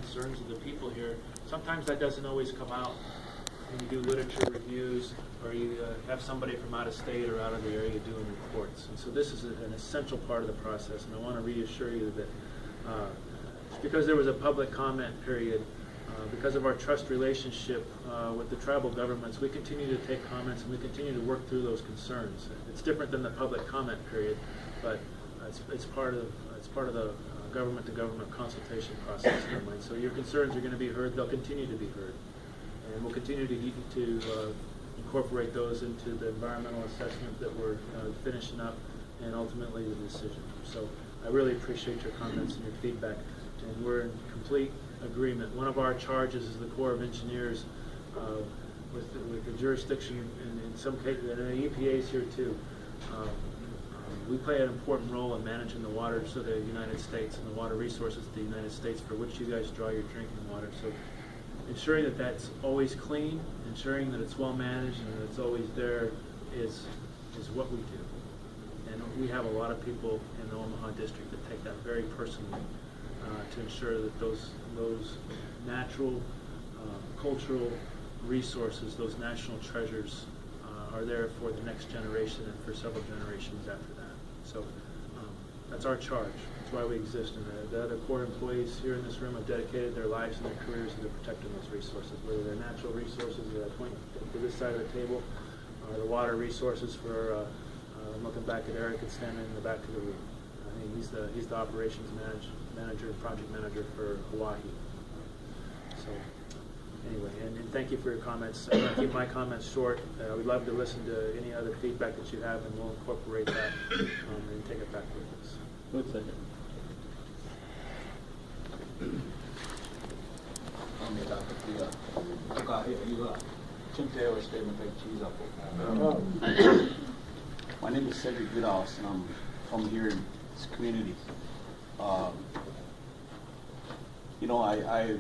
concerns of the people here. Sometimes that doesn't always come out when you do literature reviews or you have somebody from out of state or out of the area doing reports. And so this is an essential part of the process, and I want to reassure you that because there was a public comment period, because of our trust relationship with the tribal governments, we continue to take comments and we continue to work through those concerns. It's different than the public comment period, but it's part of the government-to-government consultation process. So your concerns are going to be heard. They'll continue to be heard, and we'll continue to incorporate those into the environmental assessment that we're finishing up, and ultimately the decision. So I really appreciate your comments and your feedback, and we're in complete agreement. One of our charges is the Corps of Engineers with the jurisdiction in some cases, and the EPA is here too. We play an important role in managing the waters of the United States and the water resources of the United States for which you guys draw your drinking water. So ensuring that that's always clean, ensuring that it's well managed and that it's always there is what we do. And we have a lot of people in the Omaha district that take that very personally to ensure that those natural, cultural resources, those national treasures are there for the next generation and for several generations after that. So that's our charge. That's why we exist. And the other Corps employees here in this room have dedicated their lives and their careers into protecting those resources, whether they're natural resources that I point to this side of the table, or the water resources for, I'm looking back at Eric and standing in the back of the room. I mean, he's the operations manager, project manager for Hawaii. So anyway, and thank you for your comments. I'm going to keep my comments short. We'd love to listen to any other feedback that you have, and we'll incorporate that and take it back with us. Good second. My name is Cedric Goodhouse, and I'm from here in this community. You know, I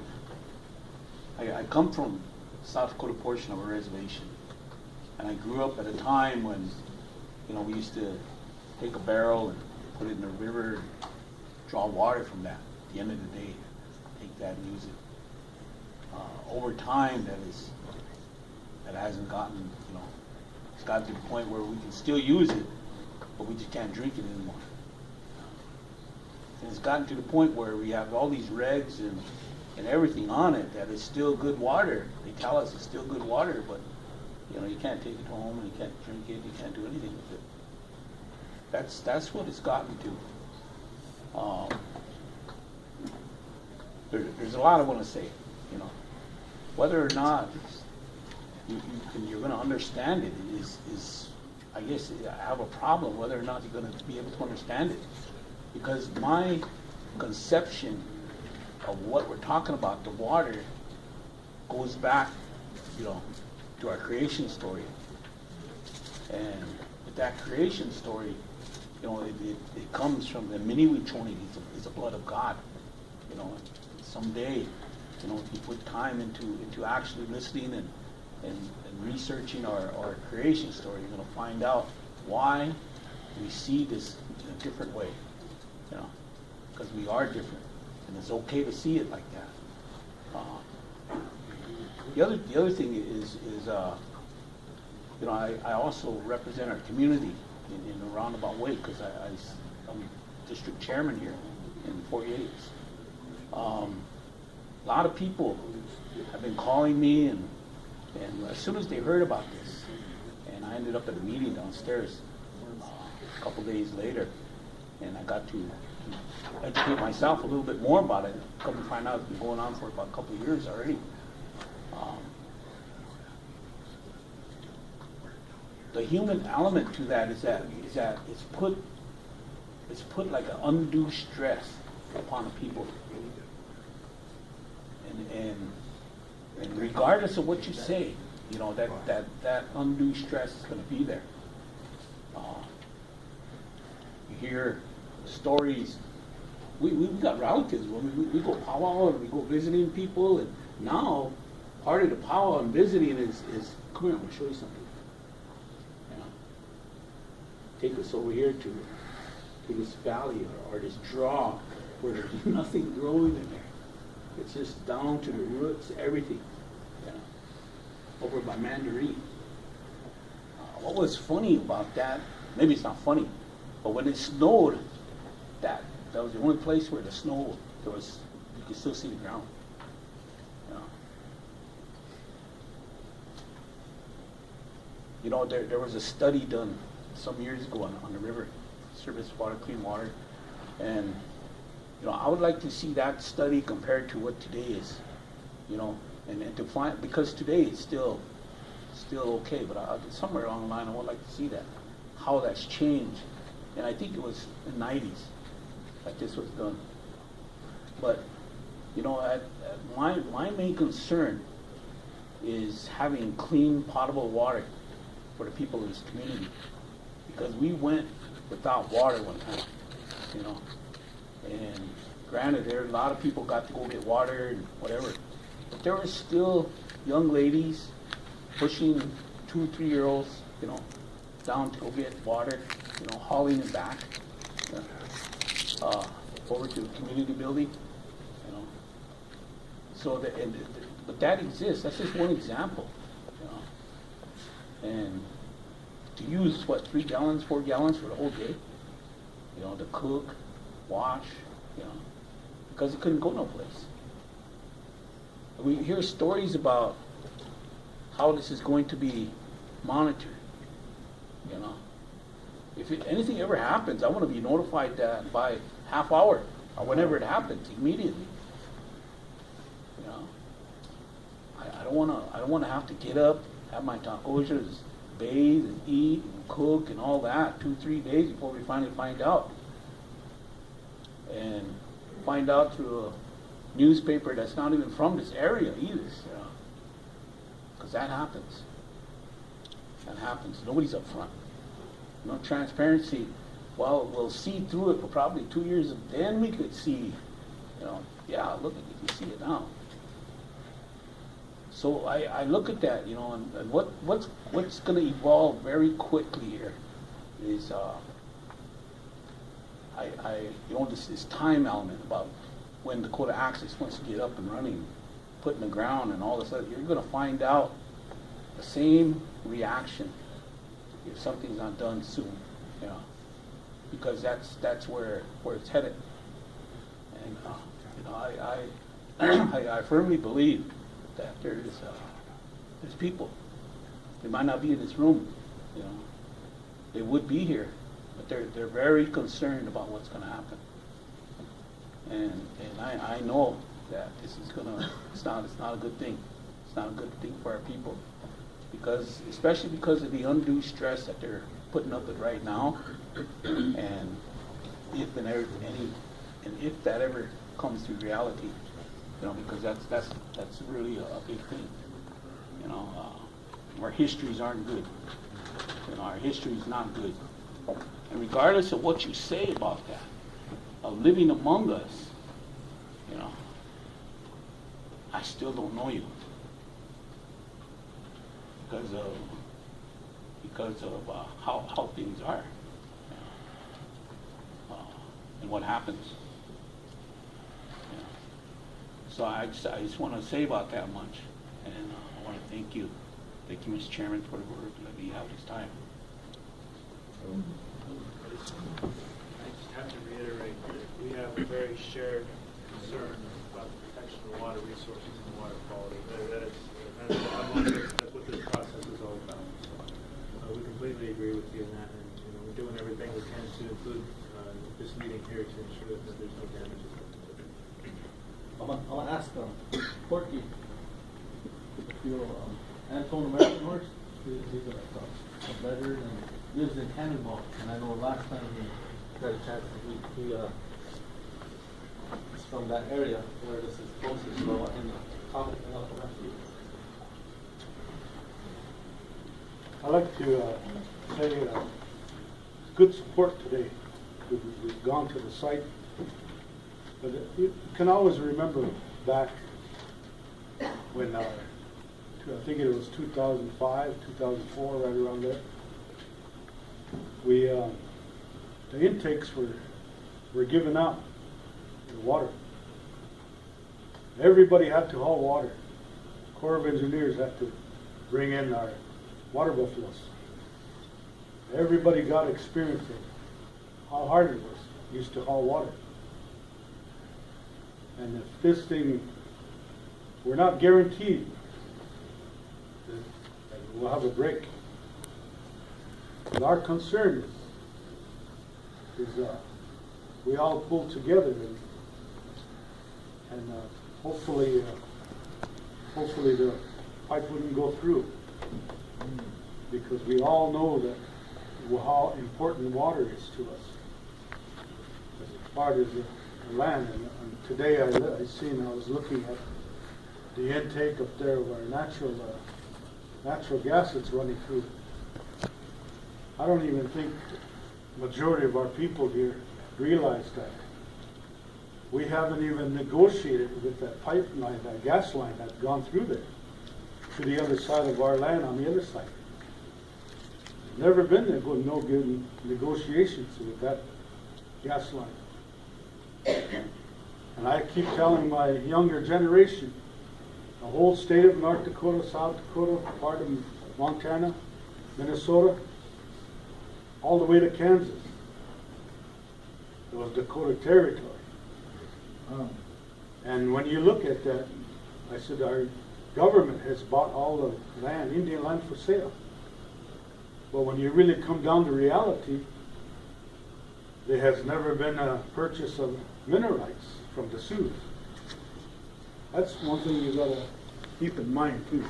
come from South Dakota portion of a reservation, and I grew up at a time when, you know, we used to take a barrel and put it in the river and draw water from that. At the end of the day, take that and use it. Over time, that hasn't gotten, you know, it's gotten to the point where we can still use it, but we just can't drink it anymore. And it's gotten to the point where we have all these regs and everything on it that is still good water. They tell us it's still good water, but you know, you can't take it home and you can't drink it, you can't do anything with it. That's what it's gotten to. There's a lot I want to say, you know. Whether or not you're going to understand it is, I guess, I have a problem whether or not you're going to be able to understand it. Because my conception of what we're talking about, the water, goes back, you know, to our creation story. And with that creation story, you know, it comes from the Miniwichoni, is the blood of God. You know, someday, you know, if you put time into actually listening and researching our creation story, you're going to find out why we see this in a different way. You know, because we are different, and it's okay to see it like that. The other thing is you know, I also represent our community in a roundabout way because I'm district chairman here in Fort Yates. A lot of people have been calling me, and as soon as they heard about this, and I ended up at a meeting downstairs a couple days later, and I got to educate myself a little bit more about it. Come to find out, it's been going on for about a couple of years already. The human element to that is that it's put like an undue stress upon the people. And regardless of what you say, you know, that undue stress is going to be there. You hear stories. We got relatives when we go powwow and we go visiting people, and now part of the powwow and visiting is come here, I'm going to show you something. You know, take us over here to this valley or this draw where there's nothing growing in there. It's just down to the roots, everything, you know, over by Mandarin. What was funny about that, maybe it's not funny, but when it snowed, that was the only place where the snow, you could still see the ground. You know, there was a study done some years ago on the river, surface water, clean water, and you know, I would like to see that study compared to what today is, you know, and to find, because today it's still okay, but somewhere along the line I would like to see that, how that's changed. And I think it was in the 90s that this was done. But, you know, my main concern is having clean, potable water for the people in this community. Because we went without water one time, you know. And granted, there a lot of people got to go get water and whatever. But there were still young ladies pushing 2, 3-year-olds, you know, down to go get water, you know, hauling it back over to the community building, you know. So but that exists. That's just one example, you know. And to use what, 3 gallons, 4 gallons for the whole day, you know, to cook, wash, you know, because it couldn't go no place. We hear stories about how this is going to be monitored, you know. If anything ever happens, I want to be notified that by half hour or whenever it happens, immediately. You know, I don't want to have to get up, have my tacos, bathe and eat and cook and all that 2, 3 days before we finally find out. And find out through a newspaper that's not even from this area either, you know. Because that happens. That happens. Nobody's up front. No transparency. Well, we'll see through it for probably 2 years, and then we could see, you know, yeah, look, you can see it now. So I look at that, you know, and what's going to evolve very quickly here is, you know, this time element about when Dakota Access wants to get up and running, put in the ground and all this other, you're going to find out the same reaction if something's not done soon, you know, because that's where it's headed. And you know, I firmly believe that there's people. They might not be in this room, you know. They would be here, but they're very concerned about what's going to happen. And I know that this is it's not a good thing. It's not a good thing for our people, because especially because of the undue stress that they're putting up with right now, and if that ever comes to reality, you know, because that's really a big thing. You know, our histories aren't good. You know, our history is not good. And regardless of what you say about that, of living among us, you know, I still don't know you because of how things are, and what happens. You know. So I just want to say about that much, and I want to thank you, Mr. Chairman, for the word that we have this time. I just have to reiterate that we have a very shared concern about the protection of water resources and water quality. That's what this process is all about. So, we completely agree with you in that, and you know, we're doing everything we can to include this meeting here to ensure that there's no damages. I'm gonna ask Porky if you're Anton American horse. He's a veteran and lives in Cannonball, and I know last time he got a chance to he is from that area where this is closest, so in the comment and I'll come after you. I'd like to say good support today. We've gone to the site, but you can always remember back when I think it was 2005, 2004, right around there. The intakes were given out in water, Everybody had to haul water. Corps of Engineers had to bring in our water buffaloes. Everybody got experience of how hard it was. Used to haul water. And if this thing, we're not guaranteed that we'll have a break. But our concern is we all pull together and hopefully the pipe wouldn't go through, because we all know that how important water is to us as part of the land. And today I was looking at the intake up there of our natural gas that's running through. I don't even think the majority of our people here realize that. We haven't even negotiated with that pipeline, that gas line that's gone through there to the other side of our land on the other side. Never been there, no good negotiations with that gas line. And I keep telling my younger generation, the whole state of North Dakota, South Dakota, part of Montana, Minnesota, all the way to Kansas, it was Dakota territory. And when you look at that, I said our government has bought all the land, Indian land, for sale. But when you really come down to reality, there has never been a purchase of mineral rights from the Sioux. That's one thing you gotta keep in mind too.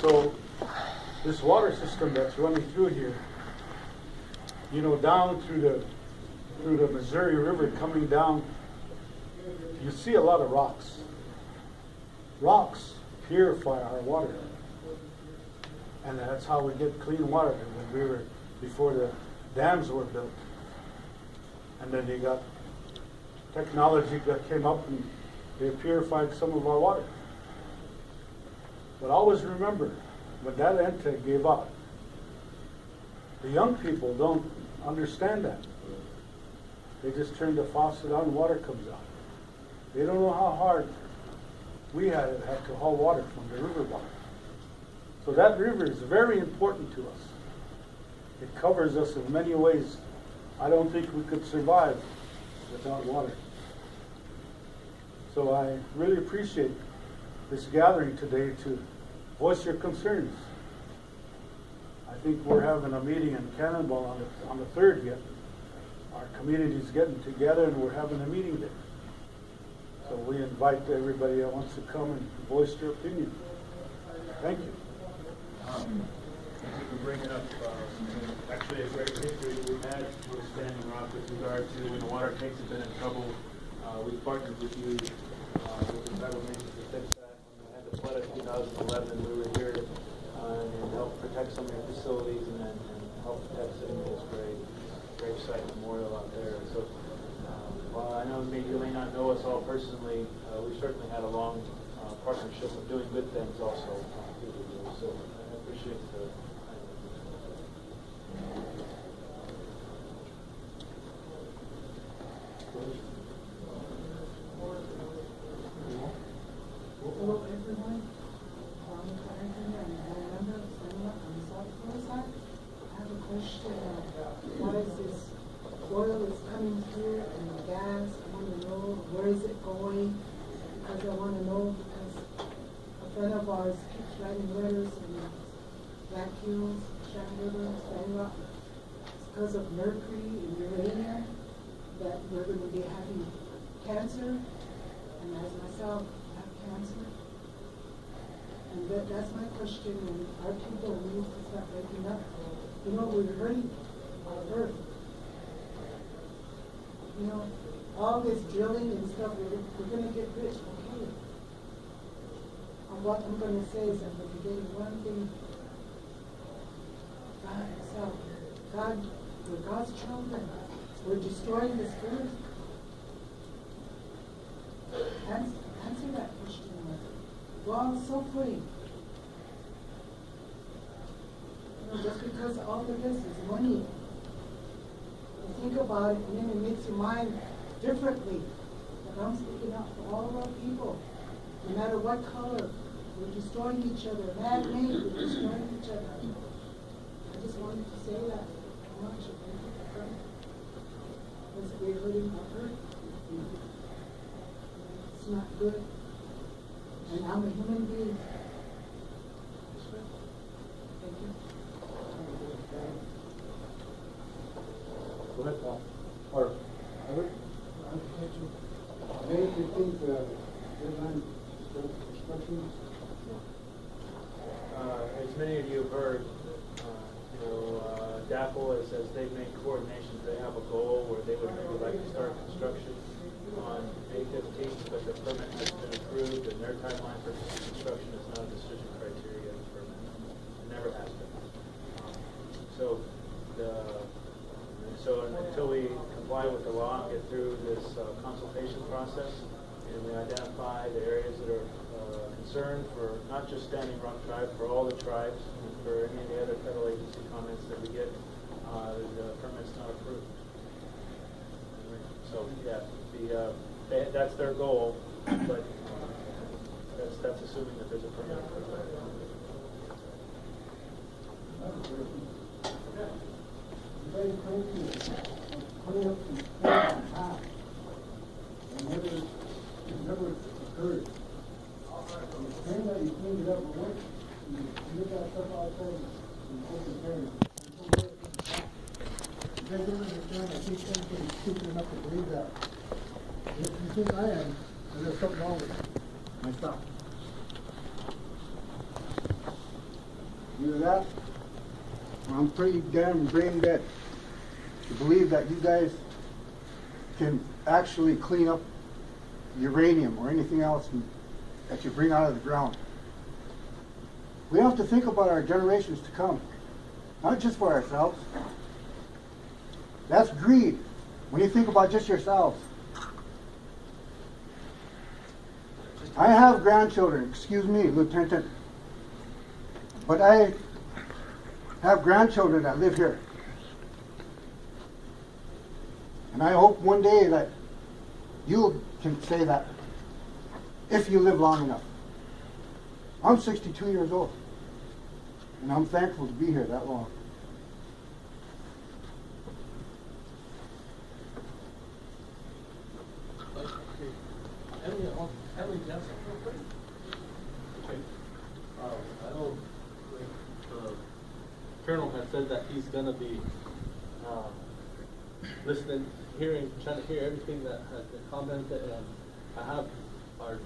So this water system that's running through here, you know, down through the Missouri River coming down, you see a lot of rocks. Rocks purify our water. And that's how we get clean water when we were, before the dams were built. And then you got technology that came up and they purified some of our water. But always remember, when that intake gave up, the young people don't understand that. They just turn the faucet on, water comes out. They don't know how hard we had to haul water from the river bottom. So that river is very important to us. It covers us in many ways. I don't think we could survive without water. So I really appreciate this gathering today to voice your concerns. I think we're having a meeting in Cannonball on the 3rd yet. Our community's getting together and we're having a meeting there. So we invite everybody that wants to come and voice their opinion. Thank you. Thank you for bringing up actually a great history that we've had with Standing Rock with regard to when the water tanks have been in trouble. We partnered with you with the federal agencies to fix that. When we had the flood in 2011, we were here and helped protect some of your facilities and help protect City Mills grave site memorial out there. So while I know you may not know us all personally, we certainly had a long partnership of doing good things also through the years. So I appreciate the Hello everyone, I'm Henderson and I'm a member of Standing Rock on the South Dakota side. I have a question why is this oil is coming through and the gas? I want to know where is it going, because I want to know because a friend of ours keeps writing letters in Black Hills, Shannon River, Standing Rock. It's because of mercury and uranium that we're going to be having cancer, and as myself, I have cancer. And that's my question, and our people need to start waking up. You know, we're hurting our earth. You know, all this drilling and stuff, we're going to get rich, okay. And what I'm going to say is at the beginning, one thing, God himself, we're God's children. We're destroying this earth. Answer that question. We're all suffering. You know, just because all of this is money. You think about it and then it makes your mind differently. But But I'm speaking out for all of our people, no matter what color. We're destroying each other. Man-made, we're destroying each other. I just wanted to say that. I want you to because we're hurting our earth. It's not good. And I'm a human being. Thank you. Go ahead, Paul. Or, Albert? Maybe you think deadline construction? As many of you have heard, DAPL, as they've made coordinations, they have a goal where they would maybe like to start construction on May 15th, but the permit has been approved, and their timeline for construction is not a decision criteria for them. It never has been. So until we comply with the law and get through this consultation process, and we identify the areas that are concerned for not just Standing Rock Tribe, for all the tribes, and for any of the other federal agency comments that we get, the permit's not approved. So yeah, that's their goal, but that's assuming that there's a permit approved. Never occurred. Saying that you cleaned it up, but once you look at stuff outside and open carry, you guys don't understand. I think everybody's stupid enough to believe that. If you think I am, then there's something wrong with myself. Either that, or I'm pretty damn brain dead to believe that you guys can actually clean up uranium or anything else that you bring out of the ground. We have to think about our generations to come, not just for ourselves. That's greed when you think about just yourselves. I have grandchildren, excuse me, Lieutenant, but I have grandchildren that live here. And I hope one day that you can say that if you live long enough. I'm 62 years old, and I'm thankful to be here that long. Emily Jensen, real quick. Okay. I know the Colonel has said that he's going to be listening, trying to hear everything that has been commented, and I have our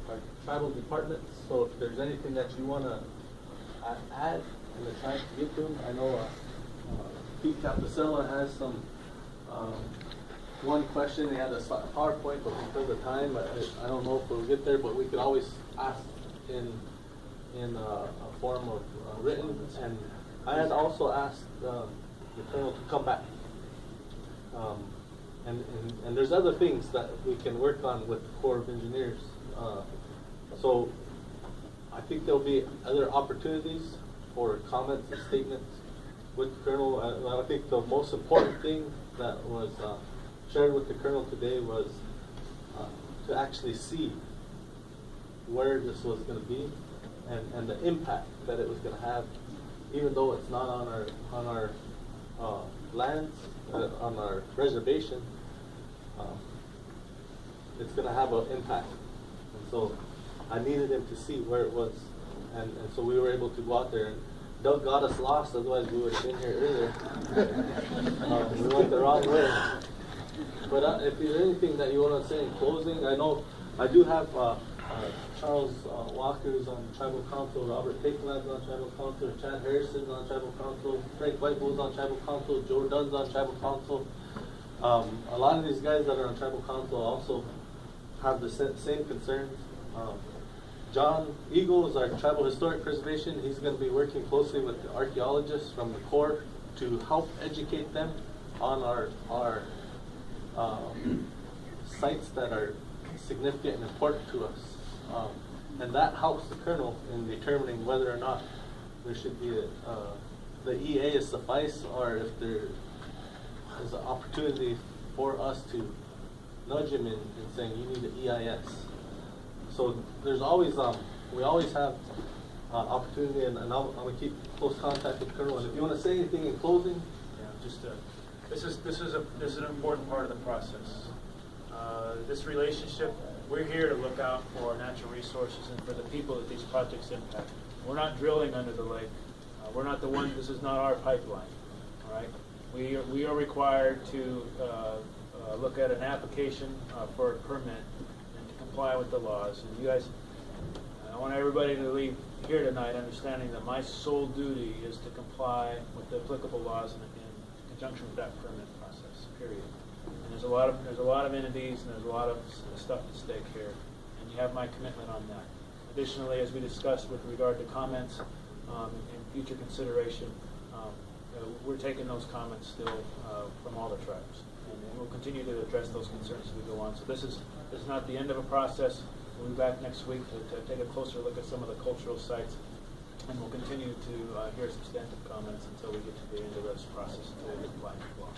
tribal departments, so if there's anything that you want to add in the time to get to them, I know Pete Capicella has some one question. He had a PowerPoint, but because of time, I don't know if we'll get there, but we could always ask in a form of written, and I had also asked the Colonel to come back. And there's other things that we can work on with the Corps of Engineers. So I think there'll be other opportunities for comments and statements with the Colonel. I think the most important thing that was shared with the Colonel today was to actually see where this was going to be and the impact that it was going to have, even though it's not on our lands, on our reservation. It's going to have an impact. And so I needed him to see where it was. And so we were able to go out there. And Doug got us lost, otherwise we would have been here earlier. We went the wrong way. But if there's anything that you want to say in closing, I know I do have Charles Walker's on Tribal Council, Robert Takeland's on Tribal Council, Chad Harrison's on Tribal Council, Frank Whitebow's on Tribal Council, Joe Dunn's on Tribal Council. A lot of these guys that are on Tribal Council also have the same concerns. John Eagle is our Tribal Historic Preservation. He's going to be working closely with the archaeologists from the Corps to help educate them on our sites that are significant and important to us. And that helps the Colonel in determining whether or not there should be the EA is suffice, or if there is an opportunity for us to nudge him in saying, you need an EIS. So there's always, we always have opportunity, and I'm gonna keep close contact with Colonel. And if you wanna say anything in closing? Yeah, just, this is an important part of the process. This relationship, we're here to look out for natural resources and for the people that these projects impact. We're not drilling under the lake. We're not the one, this is not our pipeline, all right? We are required to look at an application for a permit and to comply with the laws. And you guys, I want everybody to leave here tonight understanding that my sole duty is to comply with the applicable laws in conjunction with that permit process, period. And there's a lot of entities and there's a lot of stuff at stake here, and you have my commitment on that. Additionally, as we discussed with regard to comments and future consideration, we're taking those comments still from all the tribes, and we'll continue to address those concerns as we go on. So this is not the end of a process. We'll be back next week to take a closer look at some of the cultural sites, and we'll continue to hear substantive comments until we get to the end of this process until we get the line of law.